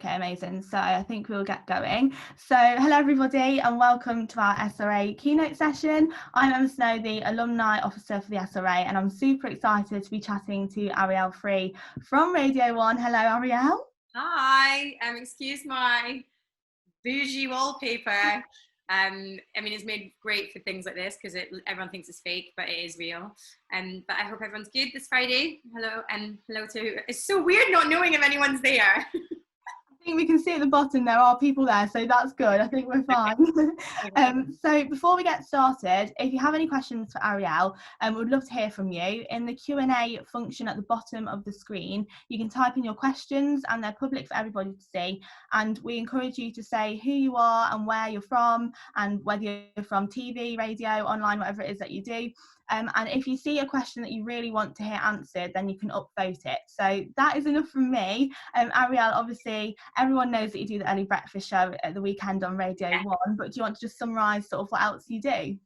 Okay, amazing. So I think we'll get going. So hello everybody and welcome to our SRA keynote session. I'm Emma Snow, the Alumni Officer for the SRA, and I'm super excited to be chatting to Arielle Free from Radio 1. Hello Arielle. Hi, excuse my bougie wallpaper. I mean, it's made great for things like this because everyone thinks it's fake, but it is real. But I hope everyone's good this Friday. Hello, and hello to, it's so weird not knowing if anyone's there. I think we can see at the bottom there are people there, so that's good. I think we're fine. So before we get started, if you have any questions for Arielle, we'd love to hear from you. In the Q&A function at the bottom of the screen, you can type in your questions and they're public for everybody to see. And we encourage you to say who you are and where you're from, and whether you're from TV, radio, online, whatever it is that you do. And if you see a question that you really want to hear answered, then you can upvote it. So that is enough from me. Arielle, obviously, everyone knows that you do the early breakfast show at the weekend on Radio 1, but do you want to just summarise sort of what else you do?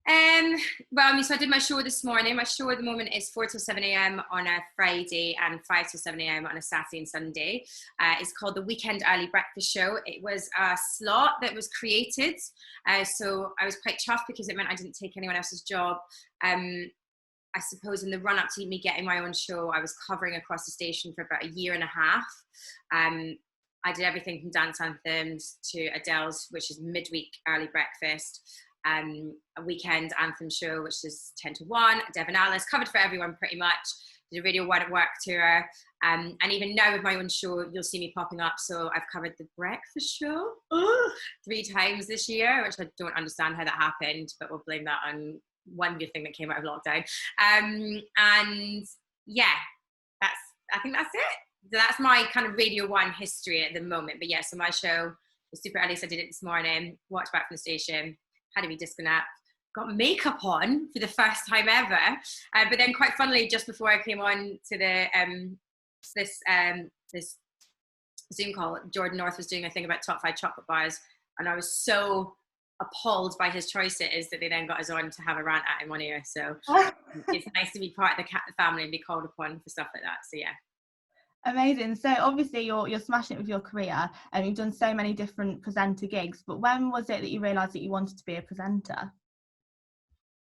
So I did my show this morning. My show at the moment is 4 till 7 a.m. on a Friday and 5 till 7 a.m. on a Saturday and Sunday. It's called the Weekend Early Breakfast Show. It was a slot that was created. So I was quite chuffed because it meant I didn't take anyone else's job. I suppose in the run up to me getting my own show, I was covering across the station for about a year and a half. I did everything from dance anthems to Adele's, which is midweek early breakfast. A weekend anthem show, which is 10 to 1, Devon Alice, covered for everyone pretty much. Did a Radio 1 at Work tour. And even now with my own show, you'll see me popping up. So I've covered the breakfast show 3 times this year, which I don't understand how that happened, but we'll blame that on one good thing that came out of lockdown. And yeah, I think that's it. So that's my kind of Radio 1 history at the moment. But yeah, so my show was super early, so I did it this morning, walked back from the station, had a wee disco nap, got makeup on for the first time ever. But then quite funnily, just before I came on to the this Zoom call, Jordan North was doing a thing about top 5 chocolate bars, and I was so appalled by his choices that they then got us on to have a rant at him on air. So it's nice to be part of the family and be called upon for stuff like that. So yeah. Amazing. So obviously you're smashing it with your career, and you've done so many different presenter gigs, but when was it that you realised that you wanted to be a presenter?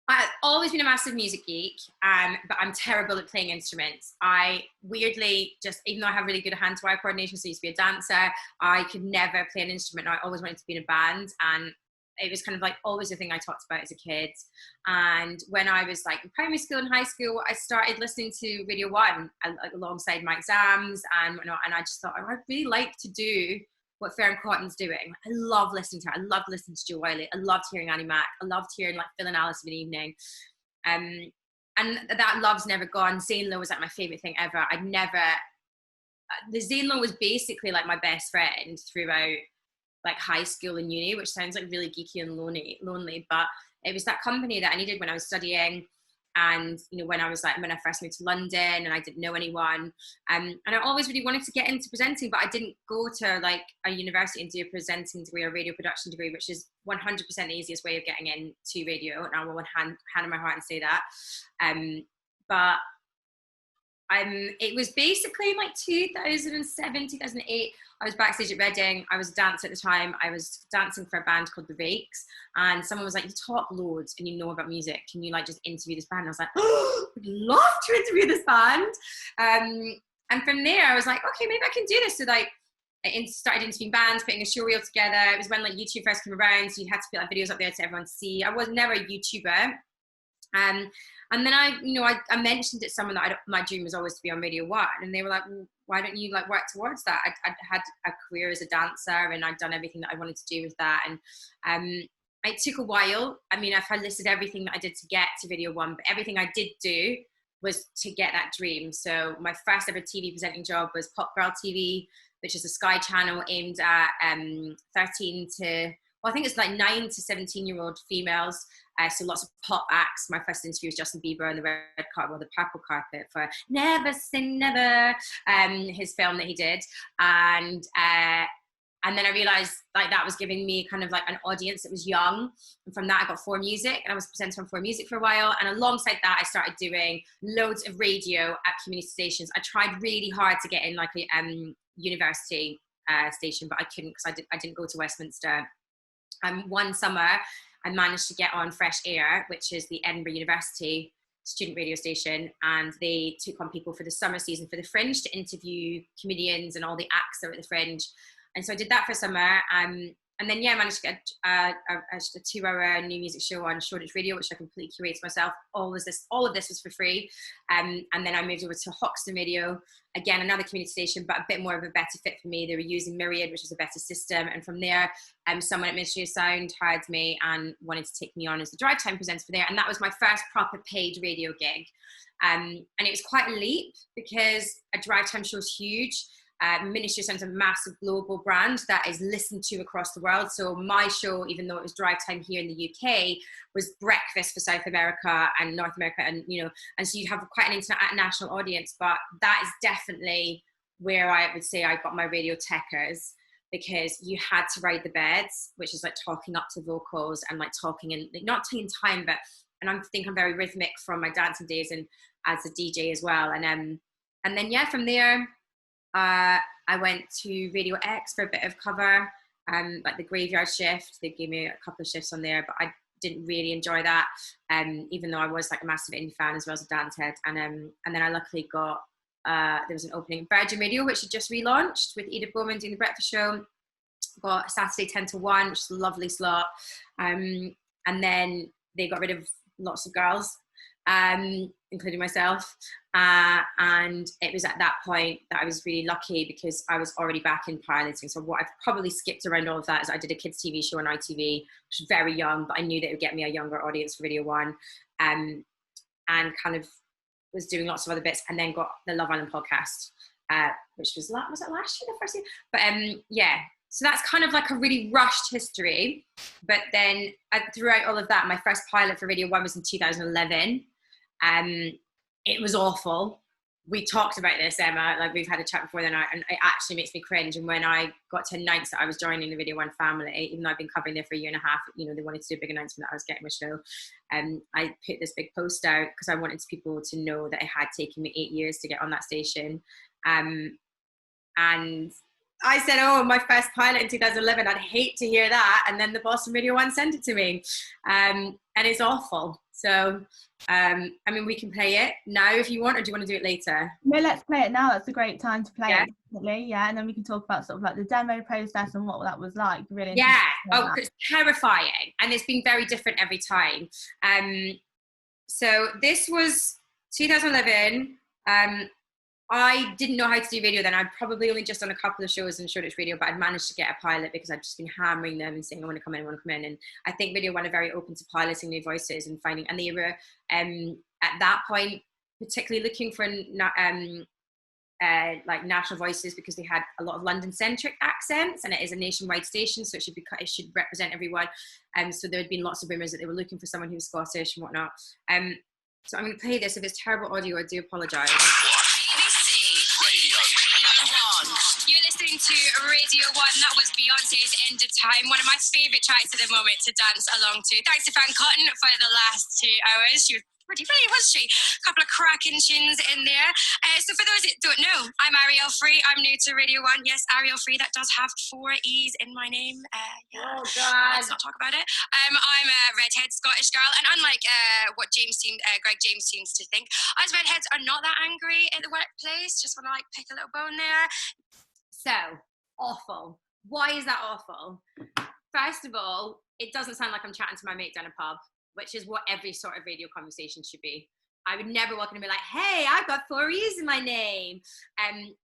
I've always been a massive music geek, but I'm terrible at playing instruments. I weirdly just, even though I have really good hand-to-eye coordination, so I used to be a dancer, I could never play an instrument. I always wanted to be in a band, and it was kind of like always a thing I talked about as a kid. And when I was like in primary school and high school, I started listening to Radio 1 alongside my exams and whatnot. And I just thought, I'd really like to do what Fair and Cotton's doing. I love listening to her. I loved listening to Jo Wiley. I loved hearing Annie Mac. I loved hearing like Phil and Alice of an evening. And that love's never gone. Zane Lowe was like my favorite thing ever. The Zane Lowe was basically like my best friend throughout like high school and uni, which sounds like really geeky and lonely, but it was that company that I needed when I was studying. And when I first moved to London and I didn't know anyone, and I always really wanted to get into presenting, but I didn't go to like a university and do a presenting degree or radio production degree, which is 100% the easiest way of getting into radio, and I will hand on my heart and say that. But it was basically like 2007, 2008. I was backstage at Reading. I was a dancer at the time. I was dancing for a band called The Rakes, and someone was like, "You talk loads and you know about music. Can you like just interview this band?" And I was like, "Oh, I'd love to interview this band." And from there, I was like, "Okay, maybe I can do this." So like, I started interviewing bands, putting a show reel together. It was when like YouTube first came around, so you had to put like videos up there to everyone to see. I was never a YouTuber. And then I mentioned it to someone that my dream was always to be on Radio 1, and they were like, well, why don't you like work towards that? I'd had a career as a dancer, and I'd done everything that I wanted to do with that. And it took a while. I mean, I've listed everything that I did to get to Radio 1, but everything I did do was to get that dream. So my first ever TV presenting job was Pop Girl TV, which is a Sky channel aimed at 13 to, well, I think it's like 9 to 17-year-old females. So lots of pop acts. My first interview was Justin Bieber on the red carpet, or the purple carpet, for Never Say Never, his film that he did. And then I realized like that was giving me kind of like an audience that was young. And from that I got 4 Music, and I was presenting on 4 Music for a while. And alongside that, I started doing loads of radio at community stations. I tried really hard to get in like a university station, but I couldn't because I didn't go to Westminster. One summer, I managed to get on Fresh Air, which is the Edinburgh University student radio station, and they took on people for the summer season for the Fringe to interview comedians and all the acts that were at the Fringe. And so I did that for summer. And then, I managed to get a 2-hour new music show on Shoreditch Radio, which I completely curated myself. All of this was for free. And then I moved over to Hoxton Radio, again, another community station, but a bit more of a better fit for me. They were using Myriad, which was a better system. And from there, someone at Ministry of Sound hired me and wanted to take me on as the drive time presenter for there. And that was my first proper paid radio gig. And it was quite a leap because a drive time show is huge. Ministry of Sound is a massive global brand that is listened to across the world. So my show, even though it was drive time here in the UK, was breakfast for South America and North America, and and so you'd have quite an international audience. But that is definitely where I would say I got my radio techers, because you had to ride the beds, which is like talking up to vocals and like talking in, like, not taking time, but I think I'm very rhythmic from my dancing days and as a DJ as well. And then from there. I went to Radio X for a bit of cover, like the graveyard shift. They gave me a couple of shifts on there, but I didn't really enjoy that, even though I was like a massive indie fan as well as a dance head. And then I luckily got, there was an opening at Virgin Radio, which had just relaunched with Edith Bowman doing the breakfast show. Got Saturday 10 to 1, which is a lovely slot. And then they got rid of lots of girls, including myself. And it was at that point that I was really lucky because I was already back in piloting. So what I've probably skipped around all of that is I did a kids TV show on ITV, which was very young, but I knew that it would get me a younger audience for Radio 1, and kind of was doing lots of other bits, and then got the Love Island podcast, which was it last year, the first year? But so that's kind of like a really rushed history. But then throughout all of that, my first pilot for Radio 1 was in 2011. It was awful. We talked about this, Emma, like we've had a chat before then, and it actually makes me cringe. And when I got to announce that I was joining the Radio 1 family, even though I've been covering there for a year and a half, they wanted to do a big announcement that I was getting my show. I put this big post out because I wanted people to know that it had taken me 8 years to get on that station. And I said, oh, my first pilot in 2011, I'd hate to hear that. And then the boss from Radio 1 sent it to me. And it's awful. So, we can play it now if you want, or do you want to do it later? No, let's play it now. That's a great time to play it, definitely. Yeah, and then we can talk about sort of like the demo process and what that was like. Really, it's terrifying, and it's been very different every time. So this was 2011. I didn't know how to do radio then. I'd probably only just done a couple of shows in Shoreditch Radio, but I'd managed to get a pilot because I'd just been hammering them and saying, I want to come in. And I think Radio 1 are very open to piloting new voices and finding, and they were, at that point, particularly looking for like national voices because they had a lot of London-centric accents, and it is a nationwide station, so it should represent everyone. So there had been lots of rumours that they were looking for someone who was Scottish and whatnot. So I'm going to play this. If it's terrible audio, I do apologise. You're listening to Radio 1. That was Beyonce's End of Time, one of my favourite tracks at the moment to dance along to. Thanks to Fran Cotton for the last 2 hours. She was pretty brilliant, wasn't she? A couple of cracking tunes in there. So for those that don't know, I'm Arielle Free. I'm new to Radio 1. Yes, Arielle Free. That does have 4 E's in my name. Oh, God. Let's not talk about it. I'm a redhead Scottish girl, and unlike what Greg James seems to think, us redheads are not that angry at the workplace. Just want to like pick a little bone there. So, awful. Why is that awful? First of all, it doesn't sound like I'm chatting to my mate down a pub, which is what every sort of radio conversation should be. I would never walk in and be like, hey, I've got 4 E's in my name.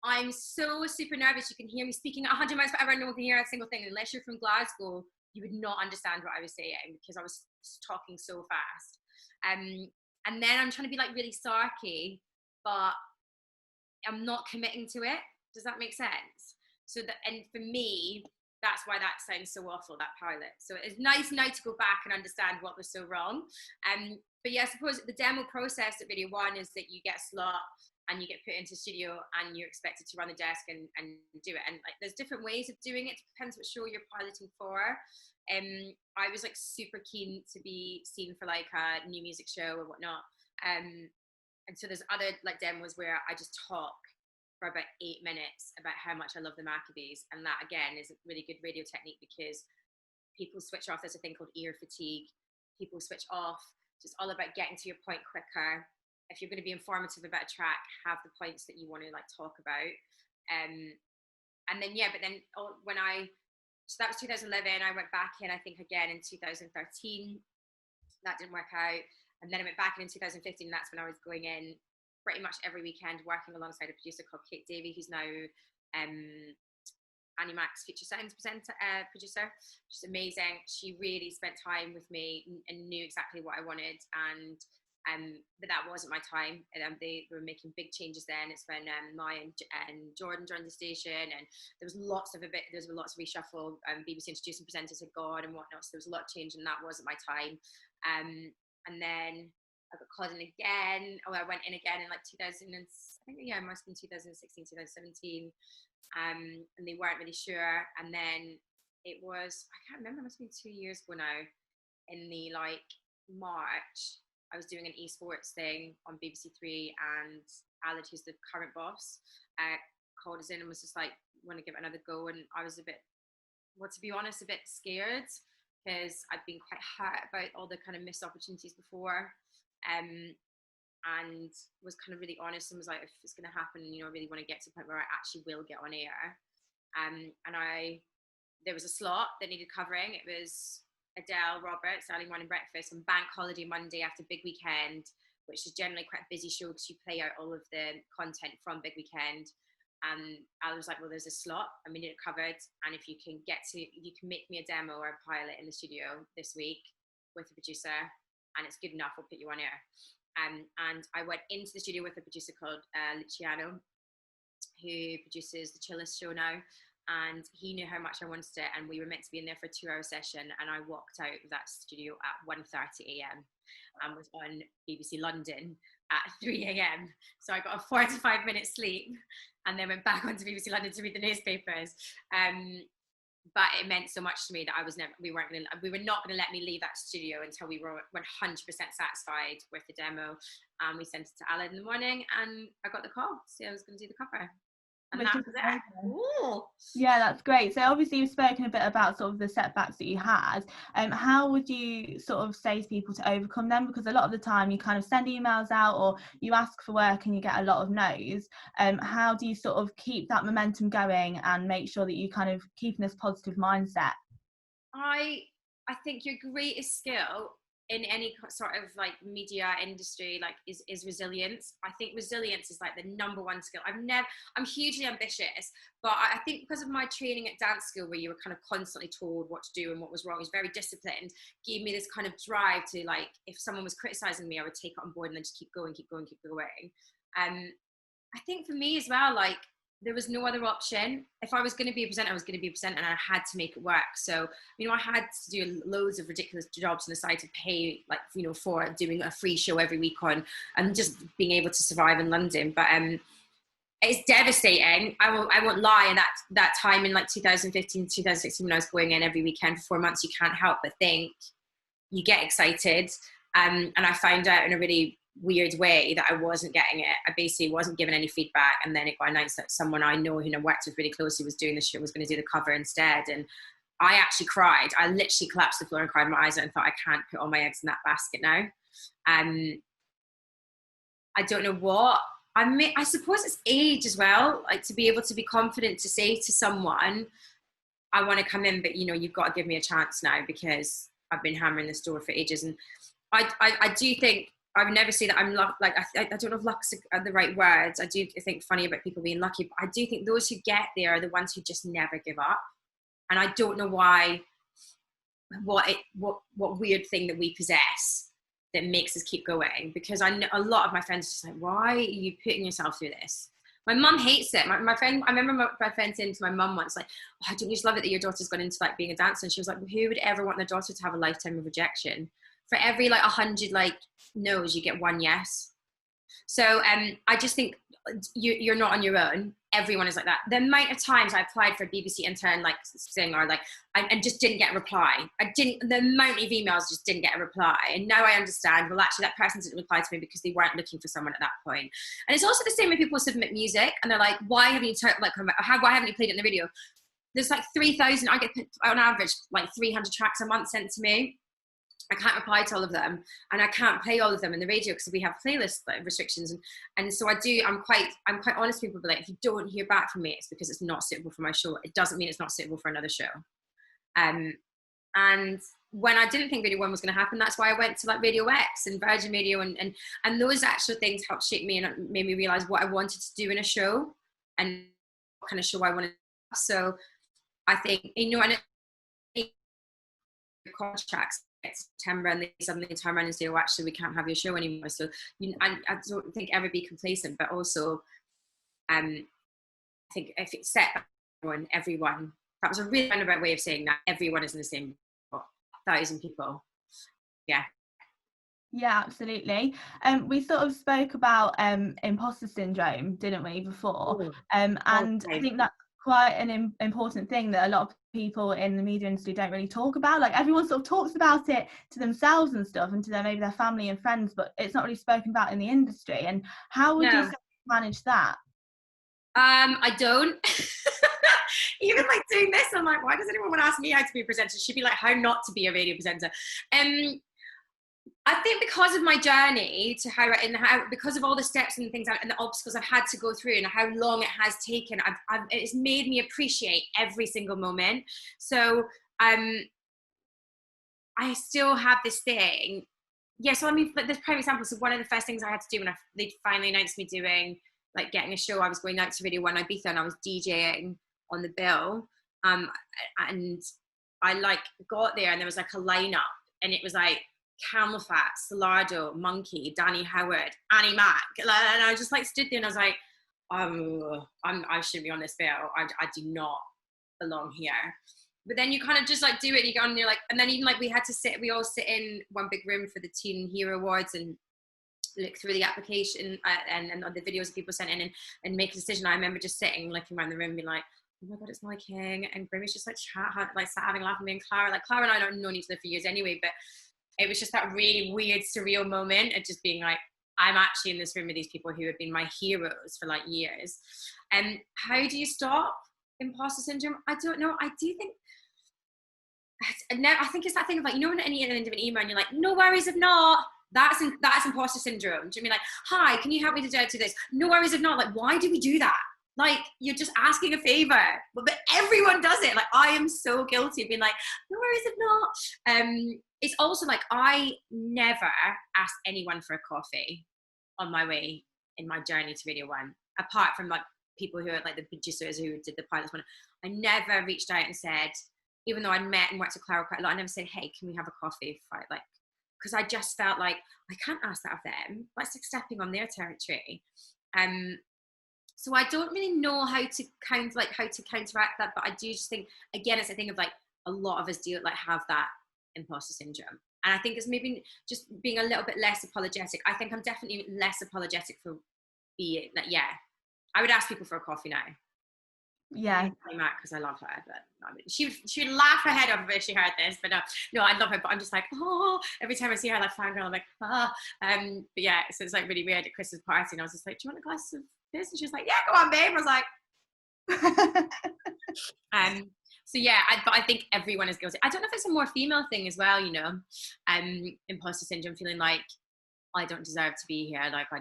I'm so super nervous. You can hear me speaking at 100 miles per hour and no one can hear a single thing. Unless you're from Glasgow, you would not understand what I was saying because I was talking so fast. And then I'm trying to be like really sarky, but I'm not committing to it. Does that make sense? And for me, that's why that sounds so awful, that pilot. So it's nice now to go back and understand what was so wrong. But yeah, I suppose the demo process at Radio 1 is that you get a slot and you get put into studio and you're expected to run the desk and do it. And like, there's different ways of doing it. Depends what show you're piloting for. I was like super keen to be seen for like a new music show or whatnot. And so there's other like demos where I just talk for about 8 minutes about how much I love the Maccabees. And that, again, is a really good radio technique because people switch off. There's a thing called ear fatigue. People switch off. It's all about getting to your point quicker. If you're going to be informative about a track, have the points that you want to like talk about. And then, yeah, but then when so that was 2011, I went back in, I think again in 2013, that didn't work out. And then I went back in 2015, that's when I was going in pretty much every weekend working alongside a producer called Kate Davey, who's now Annie Mac's Future Sounds producer. She's amazing. She really spent time with me and knew exactly what I wanted. And but that wasn't my time. They were making big changes then. It's when Maya and Jordan joined the station, and there was lots of reshuffle. BBC introducing presenters had gone and whatnot, so there was a lot of change, and that wasn't my time. And then I got called in again. I went in again in like 2000. I think it must have been 2016, 2017. And they weren't really sure. And then it was, I can't remember. It must have been 2 years ago now. In the like March, I was doing an esports thing on BBC Three, and Alad, who's the current boss, called us in and was just like, want to give it another go. And I was to be honest, a bit scared because I'd been quite hurt about all the kind of missed opportunities before, and was kind of really honest and was like, if it's going to happen, I really want to get to the point where I actually will get on air. And there was a slot that needed covering. It was Adele Roberts, Early Morning Breakfast, on Bank Holiday Monday after Big Weekend, which is generally quite a busy show because you play out all of the content from Big Weekend. And I was like, well, there's a slot and we need it covered. And if you can make me a demo or a pilot in the studio this week with a producer and it's good enough, we'll put you on air. And I went into the studio with a producer called Luciano, who produces the Chillest show now. And he knew how much I wanted it, and we were meant to be in there for a 2-hour session, and I walked out of that studio at 1:30 a.m. and was on BBC London at 3 a.m. So I got a 45-minute sleep and then went back onto BBC London to read the newspapers. But it meant so much to me that we were not going to let me leave that studio until we were 100% satisfied with the demo. We sent it to Alad in the morning, and I got the call to say I was going to do the cover. And that was it. Ooh. Yeah, that's great. So obviously you've spoken a bit about sort of the setbacks that you had. How would you sort of say to people to overcome them? Because a lot of the time you kind of send emails out or you ask for work and you get a lot of no's. How do you sort of keep that momentum going and make sure that you kind of keep in this positive mindset? I think your greatest skill in any sort of like media industry is resilience. I think resilience is like the number one skill. I'm hugely ambitious, but I think because of my training at dance school, where you were kind of constantly told what to do and what was wrong, was very disciplined, gave me this kind of drive to, like, if someone was criticizing me, I would take it on board and then just keep going. I think for me as well, like, there was no other option. If I was going to be a presenter, I was going to be a presenter, and I had to make it work. So, I had to do loads of ridiculous jobs on the side to pay, like, for doing a free show every week on, and just being able to survive in London. But it's devastating. I won't lie. And that time in like 2015, 2016, when I was going in every weekend for 4 months, you can't help but think, you get excited. And I found out in a really weird way that I wasn't getting it. I basically wasn't given any feedback, and then it got announced that someone I know who I worked with really closely was doing the show, was going to do the cover instead. And I actually cried. I literally collapsed to the floor and cried my eyes out and thought, I can't put all my eggs in that basket now. I don't know what I suppose it's age as well, like, to be able to be confident to say to someone, I want to come in, but you've got to give me a chance now, because I've been hammering this door for ages. And I do think, I would never say that I'm like, I don't know if luck's are the right words. I do think funny about people being lucky, but I do think those who get there are the ones who just never give up. And I don't know why, what weird thing that we possess that makes us keep going. Because I know a lot of my friends are just like, why are you putting yourself through this? My mum hates it. My friend, I remember my friend saying to my mum once, like, oh, don't you just love it that your daughter's gone into like being a dancer? And she was like, well, who would ever want their daughter to have a lifetime of rejection? For every like 100 like no's, you get one yes. So I just think you're not on your own. everyone is like that. The amount of times I applied for a BBC intern, like singer, like, and just didn't get a reply. The amount of emails just didn't get a reply. And now I understand, well, actually that person didn't reply to me because they weren't looking for someone at that point. And it's also the same when people submit music and they're like, why haven't you why haven't you played it in the radio? There's like 3,000, I get on average like 300 tracks a month sent to me. I can't reply to all of them, and I can't play all of them in the radio because we have playlist restrictions. And so I'm quite honest with people, but like, if you don't hear back from me, it's because it's not suitable for my show. It doesn't mean it's not suitable for another show. And when I didn't think Radio 1 was going to happen, that's why I went to like Radio X and Virgin Radio, and those actual things helped shape me and made me realize what I wanted to do in a show and what kind of show I wanted. So I think, and contracts September, and they suddenly turn around and say, oh, actually we can't have your show anymore. So I don't think ever be complacent, but also I think if it's set on everyone, that was a really roundabout way of saying that everyone is in the same boat, 1,000 people. Yeah, absolutely. We sort of spoke about imposter syndrome, didn't we, before? And I think that's quite an important thing that a lot of people in the media industry don't really talk about. Like, everyone sort of talks about it to themselves and stuff, and to maybe their family and friends, but it's not really spoken about in the industry. And how would you manage that? I don't. Even like doing this, I'm like, why does anyone want to ask me how to be a presenter? She'd be like, how not to be a radio presenter. I think because of my journey to because of all the steps and things and the obstacles I've had to go through and how long it has taken, it's made me appreciate every single moment. So I still have this thing. Yeah, so I mean, like, there's prime examples. So one of the first things I had to do when they finally announced me doing, like, getting a show, I was going out to Radio 1 Ibiza and I was DJing on the bill. And I like got there and there was like a lineup, and it was like Camel Fat, Solardo, Monkey, Danny Howard, Annie Mac, and I just like stood there and I was like, I shouldn't be on this bill. I do not belong here. But then you kind of just like do it, and you go on and you're like, and then even like we all sit in one big room for the Teen Hero Awards and look through the application and the videos of people sent in and make a decision. I remember just sitting, looking around the room, being like, oh my God, it's Molly King. And Grammy's just like sat having a laugh at me, and Clara. Like, Clara and I don't know each other for years anyway, but it was just that really weird, surreal moment of just being like, I'm actually in this room with these people who have been my heroes for like years. And how do you stop imposter syndrome? I don't know. I do think, I think it's that thing of like, you know, when at the end of an email and you're like, no worries if not, that's imposter syndrome. Do you mean like, hi, can you help me to do this? No worries if not. Like, why do we do that? Like, you're just asking a favor, but everyone does it. Like, I am so guilty of being like, no worries if not. It's also like, I never asked anyone for a coffee on my way in my journey to Radio 1, apart from like people who are like the producers who did the pilots one. I never reached out and said, even though I'd met and worked with Clara quite a lot, I never said, hey, can we have a coffee? Like, because I just felt like, I can't ask that of them. That's like stepping on their territory. So I don't really know how to counteract that, but I do just think, again, it's a thing of like, a lot of us have that imposter syndrome. And I think it's maybe just being a little bit less apologetic. I think I'm definitely less apologetic for being like, yeah, I would ask people for a coffee now. Yeah, because I love her, but I mean, she would laugh her head off if she heard this. But no, I love her, but I'm just like, oh, every time I see her, like fangirl, I'm like, ah. But yeah, so it's like really weird at Chris's party, and I was just like, do you want a glass of this? And she was like, yeah, go on, babe. I was like, so yeah, but I think everyone is guilty. I don't know if it's a more female thing as well, you know, imposter syndrome, feeling like I don't deserve to be here, like I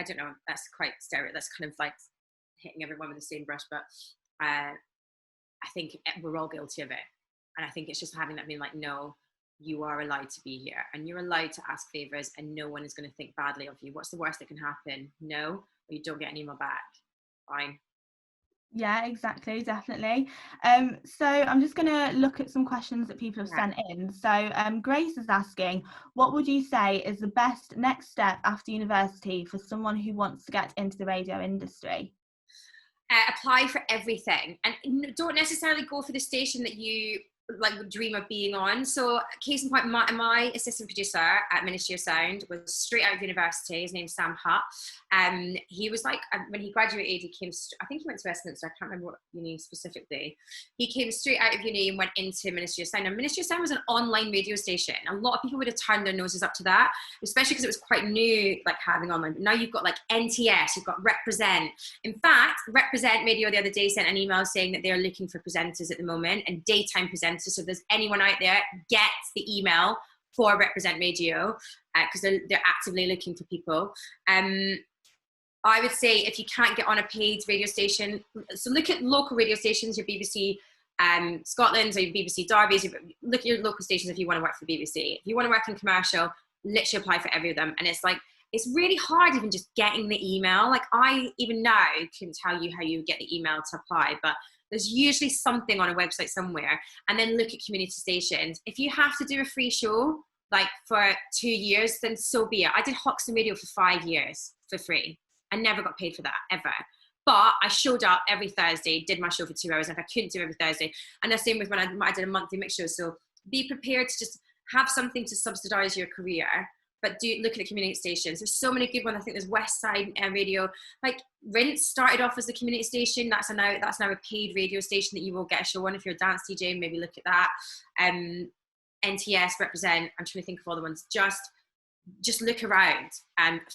don't know. That's quite that's kind of like hitting everyone with the same brush, but I think we're all guilty of it. And I think it's just having that being like, no, you are allowed to be here and you're allowed to ask favors and no one is going to think badly of you. What's the worst that can happen? No, or you don't get any more back. Fine. Yeah, exactly, definitely. So I'm just going to look at some questions that people have sent in. So Grace is asking, what would you say is the best next step after university for someone who wants to get into the radio industry? Apply for everything, and don't necessarily go for the station that you like dream of being on. So case in point, my assistant producer at Ministry of Sound was straight out of university. His name's Sam Hutt. He was like, when he graduated, he came, I think he went to Westminster, I can't remember what uni specifically. He came straight out of uni and went into Ministry of Sound. And Ministry of Sound was an online radio station. A lot of people would have turned their noses up to that, especially because it was quite new, like having online. But now you've got like NTS, you've got Represent. In fact, Represent Radio the other day sent an email saying that they're looking for presenters at the moment, and daytime presenters. So if there's anyone out there, get the email for Represent Radio, because they're actively looking for people. I would say if you can't get on a paid radio station, so look at local radio stations, your BBC Scotland's or your BBC Derby's. Look at your local stations if you want to work for BBC. If you want to work in commercial, literally apply for every of them. And it's like, it's really hard even just getting the email. Like I even now couldn't tell you how you get the email to apply, but there's usually something on a website somewhere. And then look at community stations. If you have to do a free show, like for 2 years, then so be it. I did Hoxton Radio for 5 years for free. I never got paid for that, ever. But I showed up every Thursday, did my show for 2 hours. If I couldn't do every Thursday. And the same with when I did a monthly mix show. So be prepared to just have something to subsidize your career. But do look at the community stations. There's so many good ones. I think there's West Side Radio. Like Rinse started off as a community station. That's now a paid radio station that you will get a show on if you're a dance DJ. Maybe look at that. NTS, Represent. I'm trying to think of all the ones. Just look around.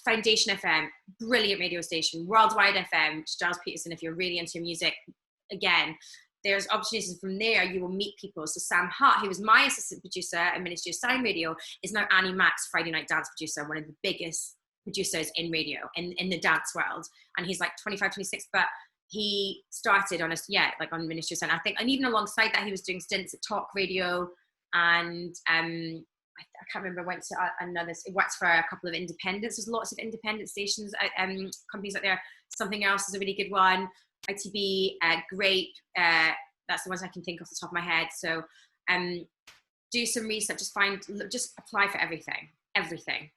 Foundation FM, brilliant radio station. Worldwide FM, Giles Peterson. If you're really into music, again, there's opportunities from there. You will meet people. So Sam Hutt, who was my assistant producer at Ministry of Sound Radio, is now Annie Mac's Friday night dance producer, one of the biggest producers in radio, in the dance world. And he's like 25, 26, but he started on on Ministry of Sound, I think. And even alongside that, he was doing stints at Talk Radio, and I can't remember, went to it works for a couple of independents. There's lots of independent stations, companies out there. Something Else is a really good one. ITB, great. That's the ones I can think off the top of my head. So do some research, just apply for everything.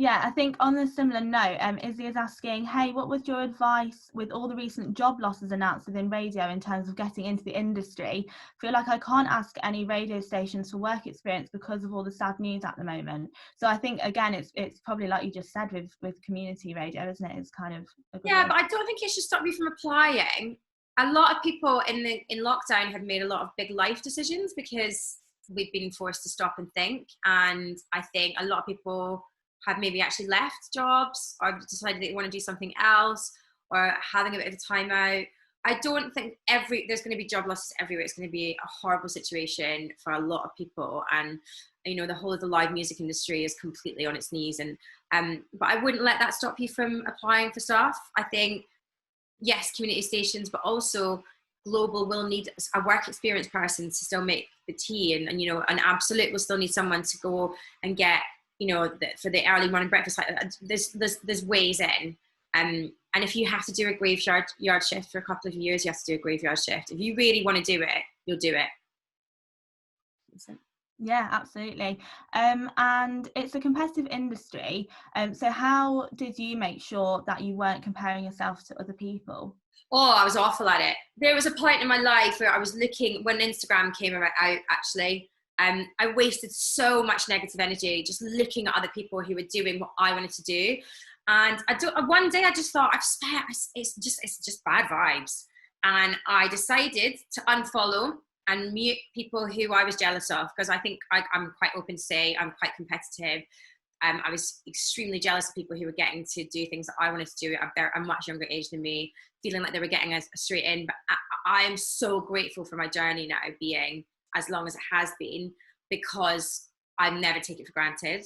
Yeah, I think on a similar note, Izzy is asking, hey, what was your advice with all the recent job losses announced within radio in terms of getting into the industry? Feel like I can't ask any radio stations for work experience because of all the sad news at the moment. So I think, again, it's probably like you just said with community radio, isn't it? It's kind of a good way. But I don't think it should stop you from applying. A lot of people in lockdown have made a lot of big life decisions because we've been forced to stop and think. And I think a lot of people have maybe actually left jobs or decided they want to do something else or having a bit of a time out. I don't think there's going to be job losses everywhere. It's going to be a horrible situation for a lot of people. And, the whole of the live music industry is completely on its knees. And but I wouldn't let that stop you from applying for stuff. I think, yes, community stations, but also Global will need a work experience person to still make the tea. And an Absolute will still need someone to go and get, for the early morning breakfast. Like there's ways in, and if you have to do a graveyard shift for a couple of years, you have to do a graveyard shift. If you really want to do it, you'll do it. Yeah, absolutely. And it's a competitive industry. So how did you make sure that you weren't comparing yourself to other people? Oh, I was awful at it. There was a point in my life where I was looking, when Instagram came out, actually. I wasted so much negative energy just looking at other people who were doing what I wanted to do. And one day I just thought, it's just bad vibes. And I decided to unfollow and mute people who I was jealous of, because I think I'm quite open to say I'm quite competitive. I was extremely jealous of people who were getting to do things that I wanted to do at a much younger age than me, feeling like they were getting a straight in. But I am so grateful for my journey now being as long as it has been, because I never take it for granted.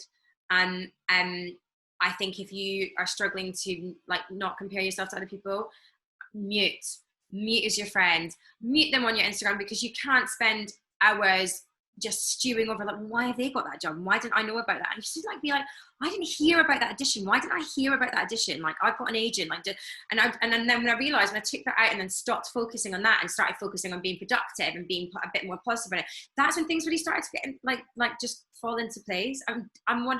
And I think if you are struggling to not compare yourself to other people, mute is your friend. Mute them on your Instagram, because you can't spend hours just stewing over why have they got that job? Why didn't I know about that? And you should be like, I didn't hear about that audition. Why didn't I hear about that audition? I've got an agent. And then when I realized, when I took that out and then stopped focusing on that and started focusing on being productive and being a bit more positive in it, that's when things really started to get just fall into place. I'm 100%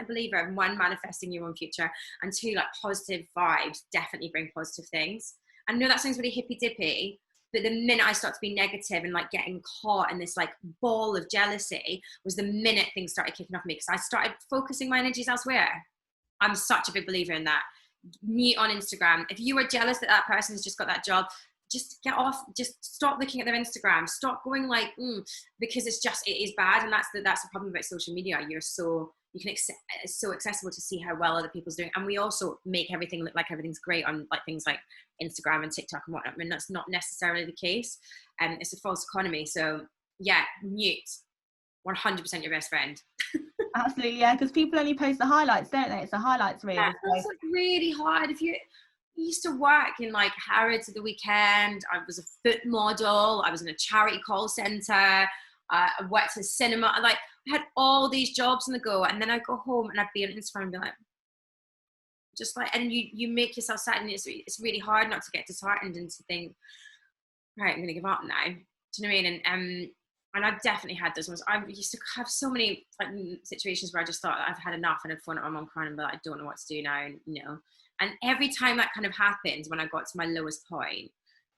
a believer in, one, manifesting your own future, and two, positive vibes definitely bring positive things. I know that sounds really hippy dippy, But the minute I started to be negative and like getting caught in this like ball of jealousy was the minute things started kicking off me, because I started focusing my energies elsewhere. I'm such a big believer in that. Mute on Instagram. If you are jealous that that person has just got that job, just get off. Just stop looking at their Instagram. Stop going like, because it is bad, and that's the problem about social media. It's so accessible to see how well other people's doing, and we also make everything look like everything's great on like things like Instagram and TikTok and whatnot. I mean, that's not necessarily the case, and it's a false economy. So yeah, mute. 100% your best friend. Absolutely, yeah, because people only post the highlights, don't they? It's the highlights reel. Yeah, it's like really hard. If you used to work in like Harrods at the weekend, I was a foot model, I was in a charity call centre, I worked in cinema, I had all these jobs on the go, and then I'd go home and I'd be on Instagram and be like, just like, and you make yourself sad, and it's really hard not to get disheartened and to think, right, I'm gonna give up now. Do you know what I mean? And I've definitely had those ones. I used to have so many like situations where I just thought I've had enough, and I'd phone up my mum crying and be like, I don't know what to do now, and And every time that kind of happened, when I got to my lowest point,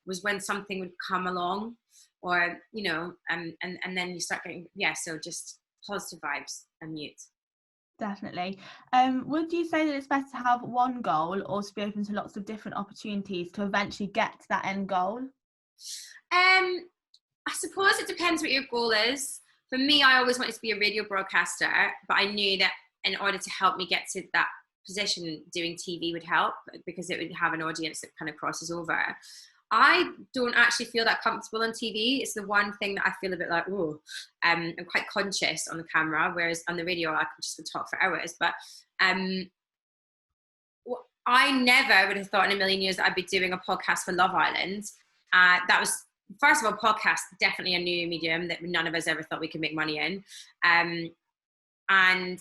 was when something would come along, or and then you start getting so just positive vibes and mute. Definitely. Would you say that it's better to have one goal, or to be open to lots of different opportunities to eventually get to that end goal? I suppose it depends what your goal is. For me, I always wanted to be a radio broadcaster, but I knew that in order to help me get to that position, doing TV would help, because it would have an audience that kind of crosses over. I don't actually feel that comfortable on TV. It's the one thing that I feel a bit like, I'm quite conscious on the camera, whereas on the radio I could just talk for hours. But I never would have thought in a million years that I'd be doing a podcast for Love Island. That was, first of all, podcast, definitely a new medium that none of us ever thought we could make money in. And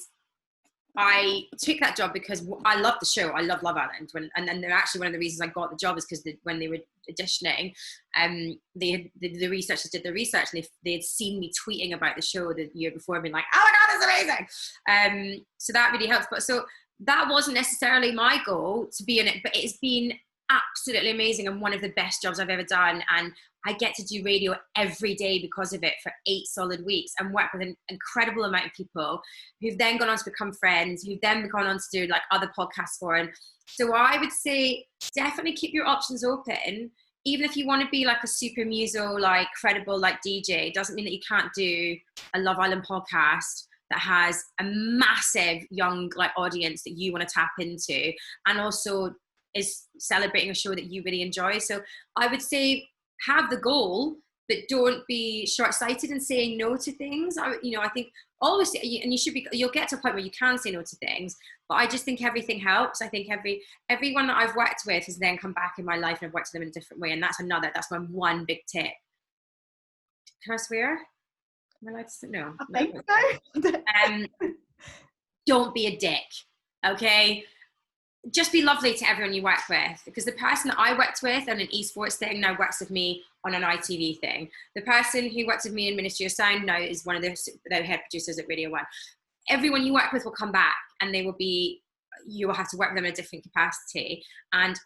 I took that job because I love the show. I love Love Island. And they're actually one of the reasons I got the job is because when they were auditioning, the researchers did the research, and they had seen me tweeting about the show the year before and been like, oh my God, it's amazing. So that really helps. But so that wasn't necessarily my goal to be in it, but it's been absolutely amazing and one of the best jobs I've ever done. And I get to do radio every day because of it for 8 solid weeks, and work with an incredible amount of people who've then gone on to become friends, who've then gone on to do like other podcasts for. And so I would say definitely keep your options open. Even if you want to be like a super muso, like credible, like DJ, doesn't mean that you can't do a Love Island podcast that has a massive young like audience that you want to tap into, and also is celebrating a show that you really enjoy. So I would say have the goal, but don't be short-sighted in saying no to things. I think always, and you'll get to a point where you can say no to things, but I just think everything helps. I think everyone that I've worked with has then come back in my life, and I've worked with them in a different way. And that's my one big tip. Can I swear? Am I allowed to? No. I think so. Don't be a dick, okay? Just be lovely to everyone you work with, because the person that I worked with on an esports thing now works with me on an ITV thing. The person who worked with me in Ministry of Sound now is one of the head producers at Radio 1. Everyone you work with will come back, and you will have to work with them in a different capacity. And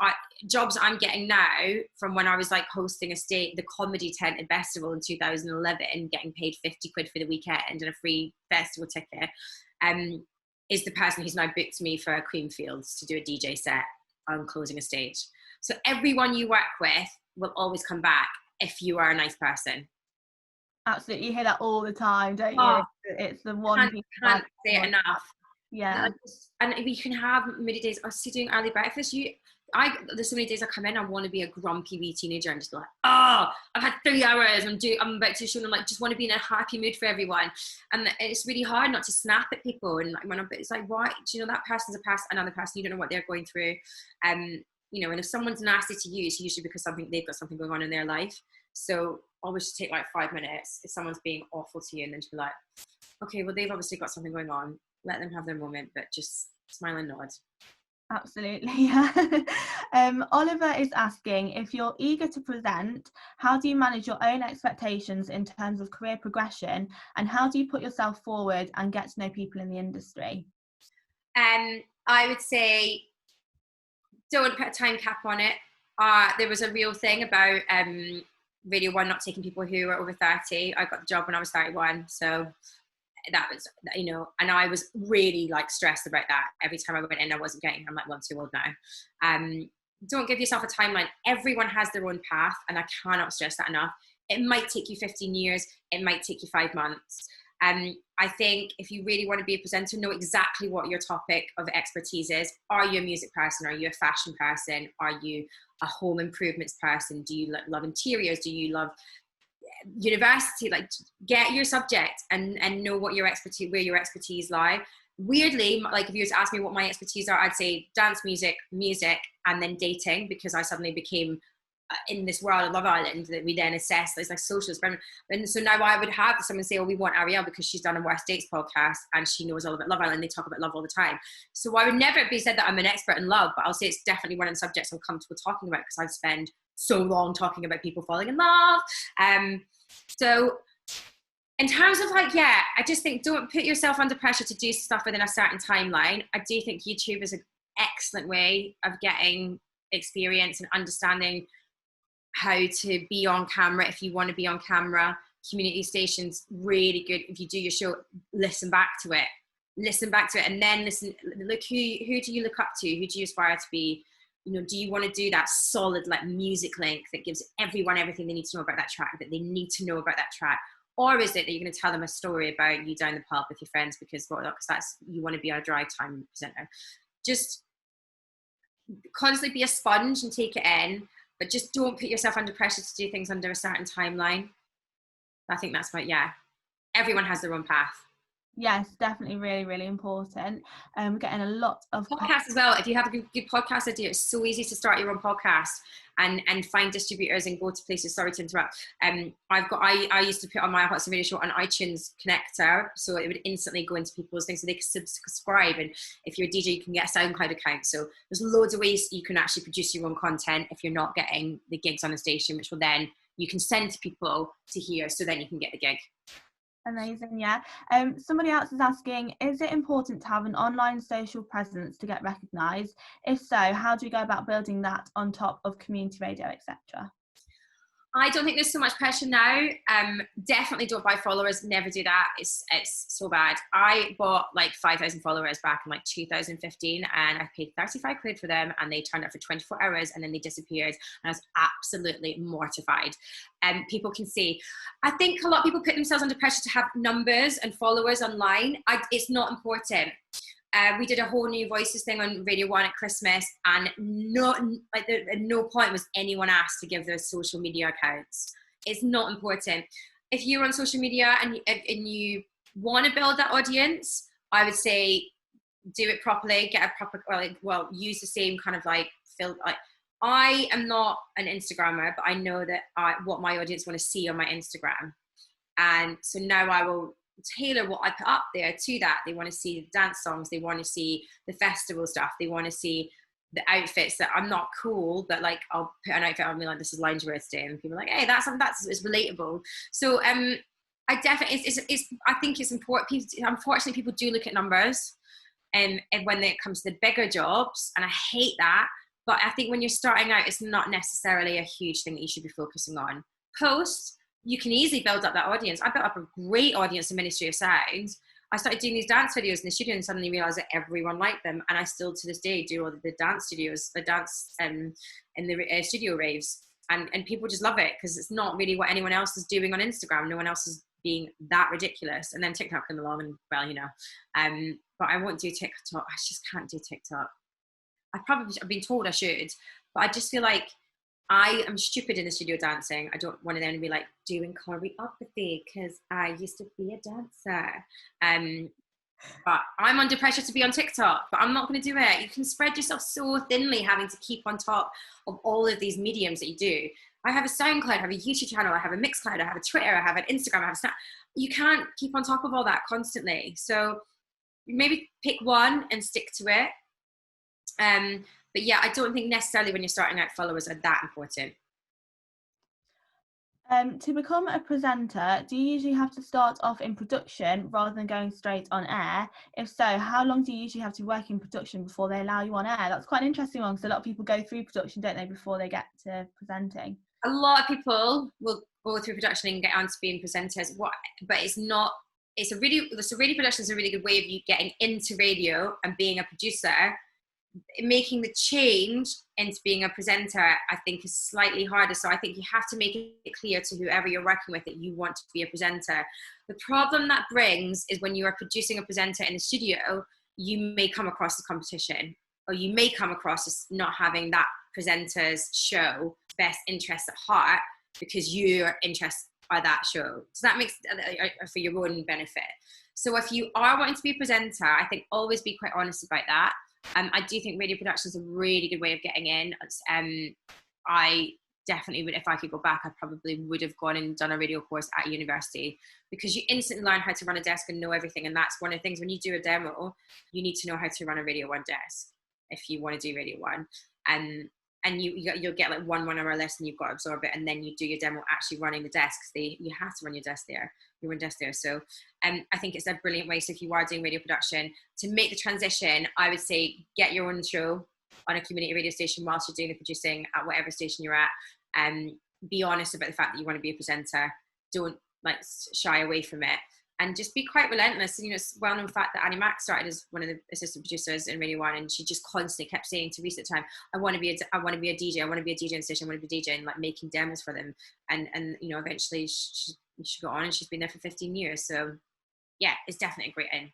jobs I'm getting now, from when I was like hosting the comedy tent in Festival in 2011, getting paid 50 quid for the weekend and a free festival ticket, is the person who's now booked me for Creamfields to do a DJ set on closing a stage. So everyone you work with will always come back if you are a nice person. Absolutely, you hear that all the time, don't you? It's the one thing. Can't say it enough. Yeah. And we can have moody days. I was doing early breakfast. There's so many days I come in, I want to be a grumpy wee teenager and just be like, I've had 3 hours, I'm about to show them, like, just want to be in a happy mood for everyone. And it's really hard not to snap at people. And like, it's like, why? That person's another person, you don't know what they're going through. And if someone's nasty to you, it's usually because they've got something going on in their life. So always just take like 5 minutes if someone's being awful to you, and then just be like, okay, well, they've obviously got something going on. Let them have their moment, but just smile and nod. Absolutely, yeah. Oliver is asking, if you're eager to present, how do you manage your own expectations in terms of career progression, and how do you put yourself forward and get to know people in the industry? I would say don't put a time cap on it. There was a real thing about Radio 1 not taking people who are over 30. I got the job when I was 31, so that was, you know, and I was really like stressed about that. Every time I went in, I wasn't getting, I'm like 1 too old now. Don't give yourself a timeline. Everyone has their own path, and I cannot stress that enough. It might take you 15 years. It might take you 5 months. I think if you really want to be a presenter, know exactly what your topic of expertise is. Are you a music person? Are you a fashion person? Are you a home improvements person? Do you love interiors? Do you love university? Like, get your subject and know what your expertise, where your expertise lie. Weirdly, like if you were to ask me what my expertise are, I'd say dance, music, and then dating, because I suddenly became in this world of Love Island that we then assess as like social experiment. And so now I would have someone say, oh, we want Arielle because she's done a Worst Dates podcast and she knows all about Love Island. They talk about love all the time. So I would never be said that I'm an expert in love, but I'll say it's definitely one of the subjects I'm comfortable talking about because I've spent so long talking about people falling in love. So in terms of like, yeah, I just think don't put yourself under pressure to do stuff within a certain timeline. I do think YouTube is an excellent way of getting experience and understanding how to be on camera if you want to be on camera. Community stations, really good. If you do your show, listen back to it, and then look, who do you look up to? Who do you aspire to be? You know, do you want to do that solid like music link that gives everyone everything they need to know about that track, that they need to know about that track? Or is it that you're going to tell them a story about you down the pub with your friends because that's, you want to be a drive time presenter? Just constantly be a sponge and take it in, but just don't put yourself under pressure to do things under a certain timeline. I think that's what, yeah, everyone has their own path. Yes, definitely really, really important. We're getting a lot of podcasts as well. If you have a good podcast idea, it's so easy to start your own podcast and find distributors and go to places. Sorry to interrupt. I used to put on my Hot Sun Radio show on iTunes connector, so it would instantly go into people's things so they could subscribe. And if you're a DJ, you can get a SoundCloud account. So there's loads of ways you can actually produce your own content if you're not getting the gigs on a station, which will then you can send to people to hear, so then you can get the gig. Amazing, yeah. Somebody else is asking, is it important to have an online social presence to get recognised? If so, how do you go about building that on top of community radio, etc.? I don't think there's so much pressure now. Definitely don't buy followers. Never do that. It's so bad. I bought like 5,000 followers back in like 2015 and I paid 35 quid for them and they turned up for 24 hours and then they disappeared and I was absolutely mortified. People can see. I think a lot of people put themselves under pressure to have numbers and followers online. It's not important. We did a whole New Voices thing on Radio 1 at Christmas, and at no point was anyone asked to give their social media accounts. It's not important. If you're on social media and you want to build that audience, I would say do it properly. Get a proper, use the same kind of like filter. Like, I am not an Instagrammer, but I know that what my audience want to see on my Instagram, and so now I will tailor what I put up there to that. They want to see the dance songs, they want to see the festival stuff, they want to see the outfits that I'm not cool, but like I'll put an outfit on me like this is lingerie today and people are like, hey, that's it's relatable. So I definitely I think it's important. Unfortunately, people do look at numbers and when it comes to the bigger jobs, and I hate that, but I think when you're starting out, it's not necessarily a huge thing that you should be focusing on. Post, you can easily build up that audience. I built up a great audience in Ministry of Sound. I started doing these dance videos in the studio and suddenly realized that everyone liked them. And I still to this day do all the dance studios, the dance in the studio raves. And people just love it because it's not really what anyone else is doing on Instagram. No one else is being that ridiculous. And then TikTok came along and, well, you know. But I won't do TikTok. I just can't do TikTok. I've been told I should. But I just feel like I am stupid in the studio dancing. I don't want to then be like doing choreography because I used to be a dancer. But I'm under pressure to be on TikTok, but I'm not going to do it. You can spread yourself so thinly having to keep on top of all of these mediums that you do. I have a SoundCloud, I have a YouTube channel, I have a Mixcloud, I have a Twitter, I have an Instagram, I have a Snap. You can't keep on top of all that constantly. So maybe pick one and stick to it. But yeah, I don't think necessarily when you're starting out followers are that important. To become a presenter, do you usually have to start off in production rather than going straight on air? If so, how long do you usually have to work in production before they allow you on air? That's quite an interesting one because a lot of people go through production, don't they, before they get to presenting? a lot of people will go through production and get onto being presenters. But it's not. So radio production is a really good way of you getting into radio and being a producer. Making the change into being a presenter, I think, is slightly harder. So I think you have to make it clear to whoever you're working with that you want to be a presenter. The problem that brings is when you are producing a presenter in the studio, you may come across the competition, or you may come across as not having that presenter's show best interest at heart because you're interested by that show. So that makes for your own benefit. So if you are wanting to be a presenter, I think always be quite honest about that. I do think radio production is a really good way of getting in. I definitely would, if I could go back, I probably would have gone and done a radio course at university, because you instantly learn how to run a desk and know everything. And that's one of the things when you do a demo, you need to know how to run a Radio 1 desk if you want to do Radio 1. And you'll get like 1 hour list and you've got to absorb it, and then you do your demo actually running the desk, because you have to run your desk there, your own desk there. So I think it's a brilliant way. So if you are doing radio production, to make the transition, I would say get your own show on a community radio station whilst you're doing the producing at whatever station you're at, and be honest about the fact that you want to be a presenter. Don't like shy away from it. And just be quite relentless. You know, it's well known fact that Annie Mac started as one of the assistant producers in Radio 1, and she just constantly kept saying to Reese at the time, I want to be a DJ, I want to be a DJ on the station, I want to be a DJ, and like making demos for them. And you know, eventually she got on, and she's been there for 15 years. So yeah, it's definitely a great in.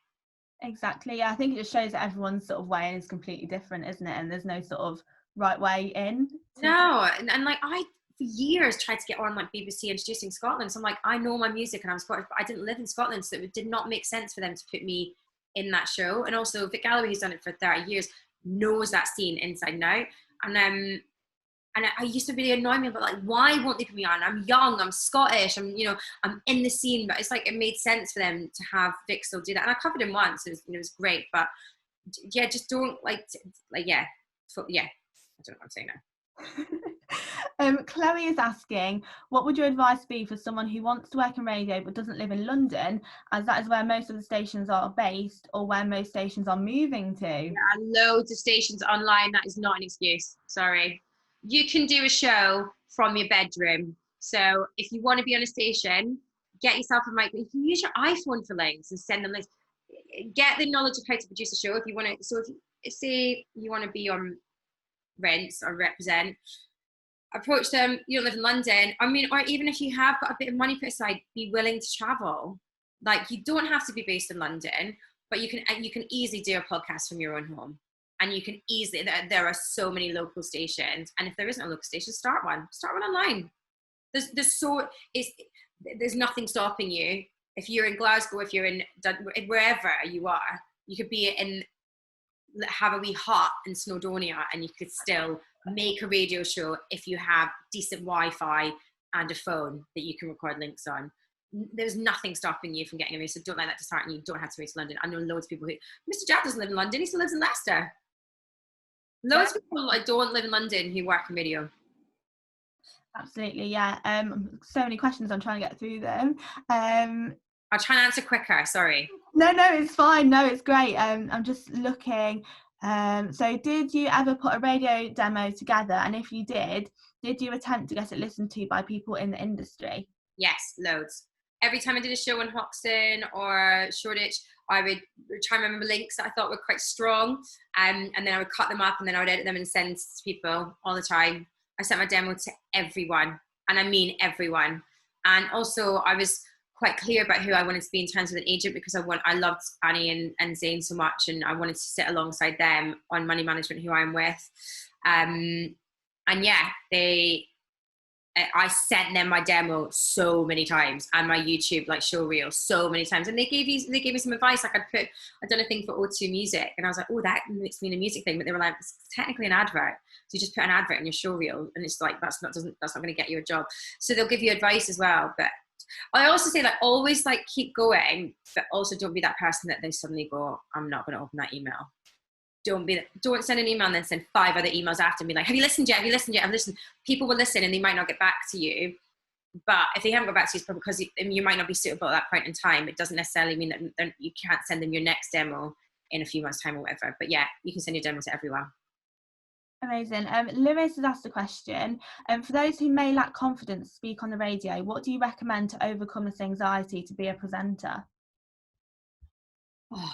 Exactly. Yeah, I think it just shows that everyone's sort of way in is completely different, isn't it? And there's no sort of right way in. No, and like I for years tried to get on like BBC Introducing Scotland. So I'm like, I know my music and I'm Scottish, but I didn't live in Scotland, so it did not make sense for them to put me in that show. And also Vic Galloway, who's done it for 30 years, knows that scene inside and out. And I used to really annoy me about like, why won't they put me on? I'm young, I'm Scottish, I'm in the scene. But it's like, it made sense for them to have Vic still do that. And I covered him once, it was great. But yeah, just don't I don't know what I'm saying now. Chloe is asking, what would your advice be for someone who wants to work in radio but doesn't live in London, as that is where most of the stations are based, or where most stations are moving to? There are loads of stations online. That is not an excuse. Sorry. You can do a show from your bedroom. So if you want to be on a station, get yourself a mic. You can use your iPhone for links and send them links. Get the knowledge of how to produce a show if you want to. So if you say you want to be on Rents or Represent, approach them. You don't live in London, or even if you have got a bit of money put aside, be willing to travel. Like, you don't have to be based in London, but you can easily do a podcast from your own home, and you can easily, there are so many local stations, and if there isn't a local station, start one online. There's nothing stopping you. If you're in Glasgow, if you're in wherever you are, you could be in have a wee hut in Snowdonia, and you could still make a radio show if you have decent Wi-Fi and a phone that you can record links on. There's nothing stopping you from getting a radio, so don't let that dishearten you. You don't have to move to London. I know loads of people who, Mr. Jack doesn't live in London, he still lives in Leicester. Loads of people don't live in London who work in radio. Absolutely, yeah. So many questions, I'm trying to get through them. I'll try and answer quicker, sorry. No, it's fine. No, it's great. I'm just looking. So did you ever put a radio demo together? And if you did you attempt to get it listened to by people in the industry? Yes, loads. Every time I did a show in Hoxton or Shoreditch, I would try and remember links that I thought were quite strong. And then I would cut them up, and then I would edit them and send to people all the time. I sent my demo to everyone, and I mean everyone. And also I was quite clear about who I wanted to be in terms of an agent, because I loved Annie and Zayn so much, and I wanted to sit alongside them on money management, who I'm with. And yeah, I sent them my demo so many times, and my YouTube show reel so many times, and they gave me some advice. Like I'd done a thing for O2 Music, and I was like, oh, that makes me a music thing, but they were like, it's technically an advert, so you just put an advert in your show reel, and it's like that's not going to get you a job. So they'll give you advice as well. But I also say always keep going, but also don't be that person that they suddenly go, I'm not going to open that email. Don't send an email and then send 5 other emails after and be like, have you listened yet? I've listened. People will listen and they might not get back to you. But if they haven't got back to you, it's probably because you might not be suitable at that point in time. It doesn't necessarily mean that you can't send them your next demo in a few months' time or whatever. But yeah, you can send your demo to everyone. Amazing. Lewis has asked a question. For those who may lack confidence to speak on the radio, what do you recommend to overcome this anxiety to be a presenter? Oh.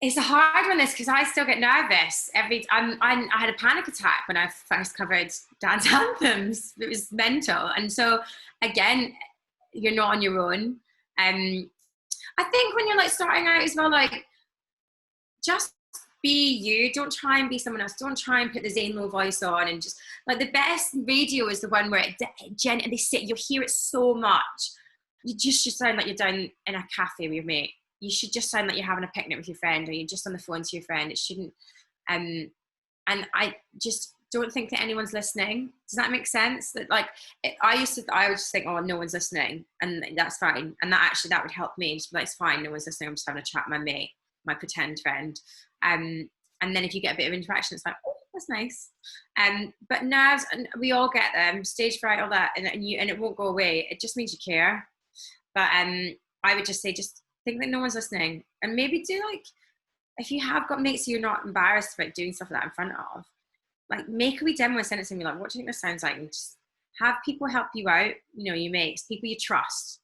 It's a hard one, this, because I still get nervous I had a panic attack when I first covered dance anthems. It was mental. And so again, you're not on your own. I think when you're like starting out as well, like just be you. Don't try and be someone else. Don't try and put the Zane Lowe voice on. And just like, the best radio is the one where they sit, you'll hear it so much. You just should sound like you're down in a cafe with your mate. You should just sound like you're having a picnic with your friend, or you're just on the phone to your friend. It shouldn't, and I just don't think that anyone's listening. Does that make sense? That like, I would just think, oh, no one's listening, and that's fine. And that would help me. Just be like, it's fine, no one's listening. I'm just having a chat with my mate, my pretend friend. And then if you get a bit of interaction, it's like, oh, that's nice. But nerves, and we all get them, stage fright, all that, and it won't go away. It just means you care. But I would just say, just think that no one's listening, and maybe do, like, if you have got mates who you're not embarrassed about doing stuff like that in front of, like, make a wee demo and send it to me, like, what do you think this sounds like? And just have people help you out, you know, your mates, people you trust.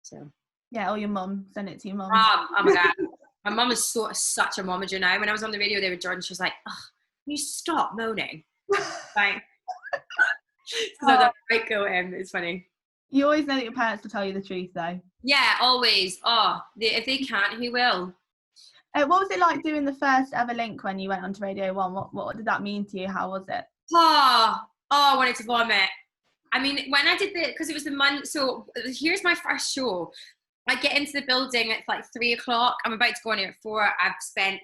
So yeah, or your mum, send it to your mum. Oh my god, my mum is such a momager now. When I was on the radio there with Jordan, she was like, oh, can you stop moaning? Like, so that might go in. It's funny. You always know that your parents will tell you the truth, though. Yeah, always. Oh, if they can't, who will? What was it like doing the first ever link when you went onto Radio 1? What did that mean to you? How was it? Oh, I wanted to vomit. I mean, when I did because it was the month, so here's my first show. I get into the building at like 3:00. I'm about to go on here at 4. I've spent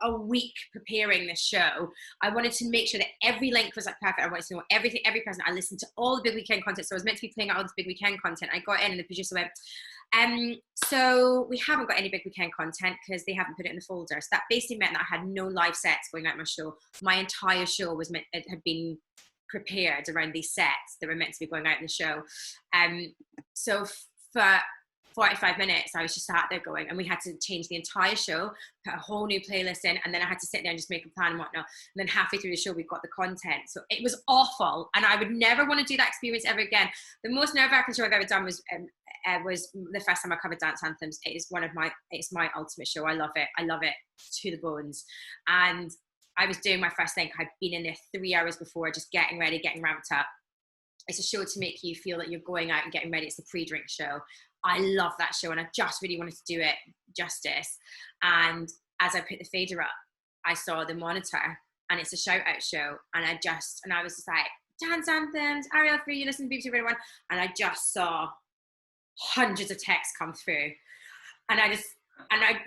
a week preparing this show. I wanted to make sure that every link was like perfect. I wanted to know everything, every person. I listened to all the Big Weekend content. So I was meant to be playing out all this Big Weekend content. I got in and the producer went, so we haven't got any Big Weekend content because they haven't put it in the folder. So that basically meant that I had no live sets going out my show. My entire show had been prepared around these sets that were meant to be going out in the show. So for 45 minutes, I was just sat there going, and we had to change the entire show, put a whole new playlist in, and then I had to sit there and just make a plan and whatnot. And then halfway through the show, we got the content. So it was awful, and I would never want to do that experience ever again. The most nerve-wracking show I've ever done was the first time I covered dance anthems. It's my ultimate show. I love it to the bones. And I was doing my first thing. I'd been in there 3 hours before, just getting ready, getting ramped up. It's a show to make you feel that you're going out and getting ready. It's the pre-drink show. I love that show, and I just really wanted to do it justice. And as I put the fader up, I saw the monitor, and it's a shout out show. And I was just like, dance anthems, Arielle for you, listen to BBC Radio 1. And I just saw hundreds of texts come through. And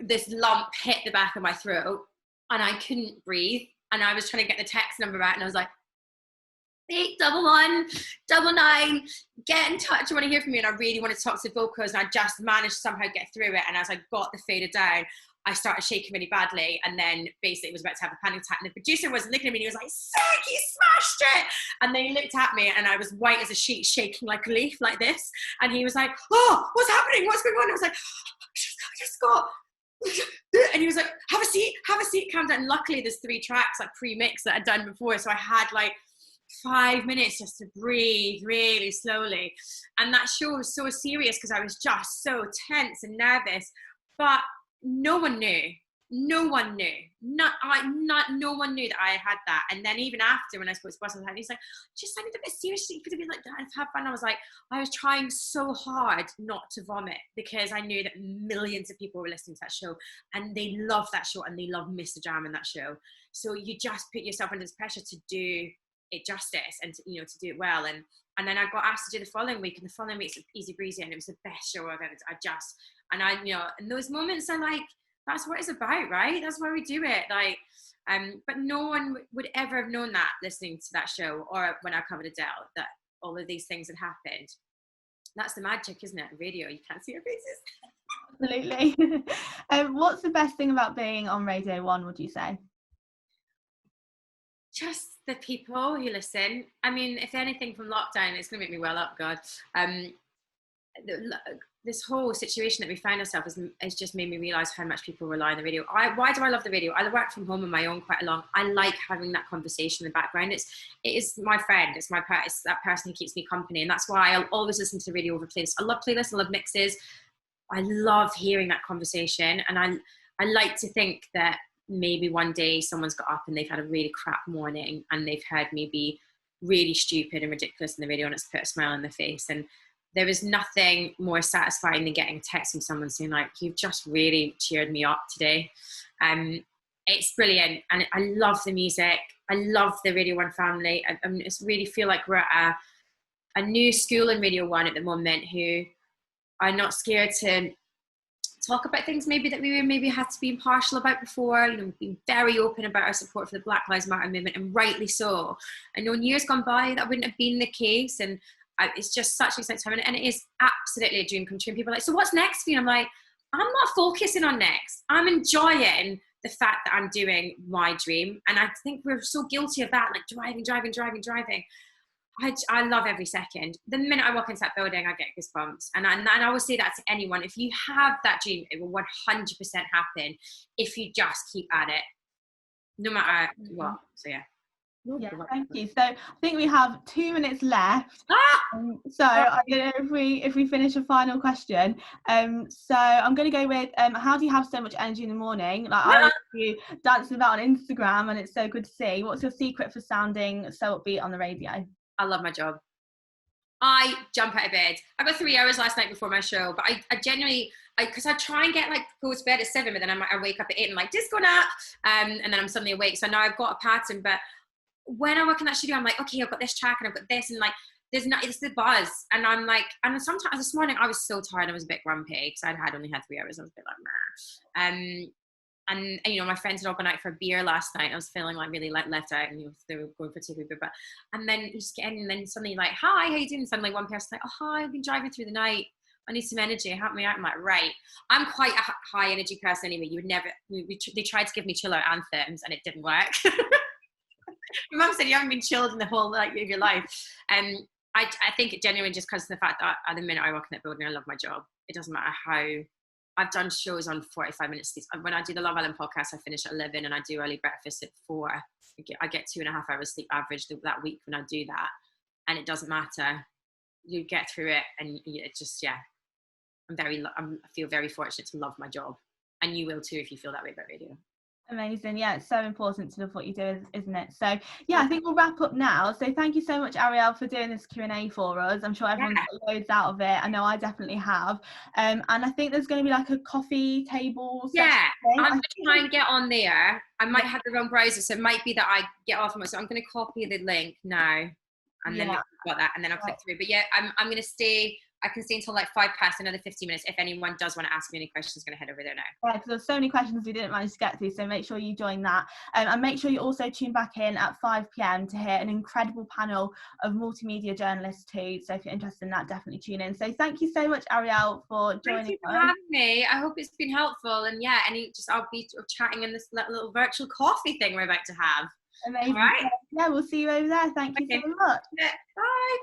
this lump hit the back of my throat, and I couldn't breathe. And I was trying to get the text number out, and I was like, 811-99, get in touch. I want to hear from you. And I really wanted to talk to the vocals, and I just managed to somehow get through it. And as I got the fader down, I started shaking really badly, and then basically was about to have a panic attack. And the producer was looking at me, and he was like, "Sick, you smashed it!" And then he looked at me, and I was white as a sheet, shaking like a leaf, like this. And he was like, "Oh, what's happening? What's going on?" I was like, "I just got." And he was like, have a seat, calm down. And luckily, there's 3 tracks like pre-mixed that I'd done before, so I had like 5 minutes just to breathe really slowly. And that show was so serious because I was just so tense and nervous, but no one knew. No one knew that I had that. And then even after, when I spoke to Boss, he's like, just sounded a bit serious. You could have been like that and have fun. I was like, I was trying so hard not to vomit because I knew that millions of people were listening to that show, and they love that show, and they love Mr. Jam in that show. So you just put yourself under this pressure to do it justice and to do it well. And then I got asked to do the following week, and the following week's easy breezy, and it was the best show I've ever done. In those moments are like, that's what it's about, right? That's why we do it. Like, but no one would ever have known that listening to that show, or when I covered Adele, that all of these things had happened. That's the magic, isn't it? Radio, you can't see our faces. Absolutely. What's the best thing about being on Radio 1, would you say? Just the people who listen. I mean, if anything from lockdown, it's going to make me well up, God. this whole situation that we find ourselves has just made me realize how much people rely on the radio. Why do I love the radio? I work from home on my own quite a lot. I like having that conversation in the background. It is my friend. It's that person who keeps me company, and that's why I'll always listen to the radio over playlists. I love playlists. I love mixes. I love hearing that conversation, and I like to think that maybe one day someone's got up and they've had a really crap morning and they've heard me be really stupid and ridiculous in the radio, and it's put a smile on their face. And there is nothing more satisfying than getting a text from someone saying like, you've just really cheered me up today. It's brilliant. And I love the music. I love the Radio 1 family. I just really feel like we're at a new school in Radio 1 at the moment who are not scared to talk about things maybe that we maybe had to be impartial about before. You know, we've been very open about our support for the Black Lives Matter movement, and rightly so. I know in years gone by that wouldn't have been the case, and it's just such an exciting time, and it is absolutely a dream come true. And people are like, so what's next for you? And I'm like, I'm not focusing on next. I'm enjoying the fact that I'm doing my dream, and I think we're so guilty of that, like driving. I love every second. The minute I walk into that building, I get goosebumps. And I always say that to anyone. If you have that dream, it will 100% happen if you just keep at it, no matter what. So yeah. Yeah, thank you. So I think we have 2 minutes left. So I don't know if we finish a final question. So I'm going to go with how do you have so much energy in the morning? Like I see you dancing about on Instagram, and it's so good to see. What's your secret for sounding so upbeat on the radio? I love my job. I jump out of bed. I got 3 hours last night before my show, but I genuinely, because I try and get like go to bed at 7, but then I wake up at 8 and like disco nap, and then I'm suddenly awake. So now I've got a pattern. But when I work in that studio, I'm like, okay, I've got this track and I've got this, and like it's the buzz, and I'm like, and sometimes this morning I was so tired, I was a bit grumpy because only had 3 hours. I was a bit like, meh. And you know, my friends had all gone out for a beer last night. I was feeling like really like left out, and you know, they were going for two beer. But and then you just get in, and then suddenly like, hi, how you doing? And suddenly one person's like, oh hi, I've been driving through the night. I need some energy. Help me out. I'm like, right. I'm quite a high energy person anyway. You would never. They tried to give me chill out anthems, and it didn't work. My mum said you haven't been chilled in the whole like of your life. And I think it genuinely just because of the fact that at the minute I work in that building, I love my job. It doesn't matter how. I've done shows on 45 minutes. When I do the Love Island podcast, I finish at 11 and I do early breakfast at 4. I get 2.5 hours sleep average that week when I do that. And it doesn't matter. You get through it, and it just, yeah. I feel very fortunate to love my job. And you will too if you feel that way about radio. Amazing. Yeah, it's so important to love what you do, isn't it? So yeah, I think we'll wrap up now. So thank you so much, Arielle, for doing this Q&A for us. I'm sure everyone's got loads out of it. I know I definitely have. And I think there's going to be like a coffee table thing. I'm going to try and get on there. I might have the wrong browser, so it might be that I get off of it. So I'm going to copy the link now, and then I've got that, and then I'll click through. But yeah, I'm going to stay. I can stay until like 5 past, another 15 minutes. If anyone does want to ask me any questions, I'm going to head over there now. Yeah, because there's so many questions we didn't manage to get to, so make sure you join that. And make sure you also tune back in at 5 p.m. to hear an incredible panel of multimedia journalists too. So if you're interested in that, definitely tune in. So thank you so much, Arielle, for joining us. Thank you for having me. I hope it's been helpful. And yeah, I'll be chatting in this little virtual coffee thing we're about to have. Amazing. All right. Yeah, we'll see you over there. Thank you so much. Yeah. Bye.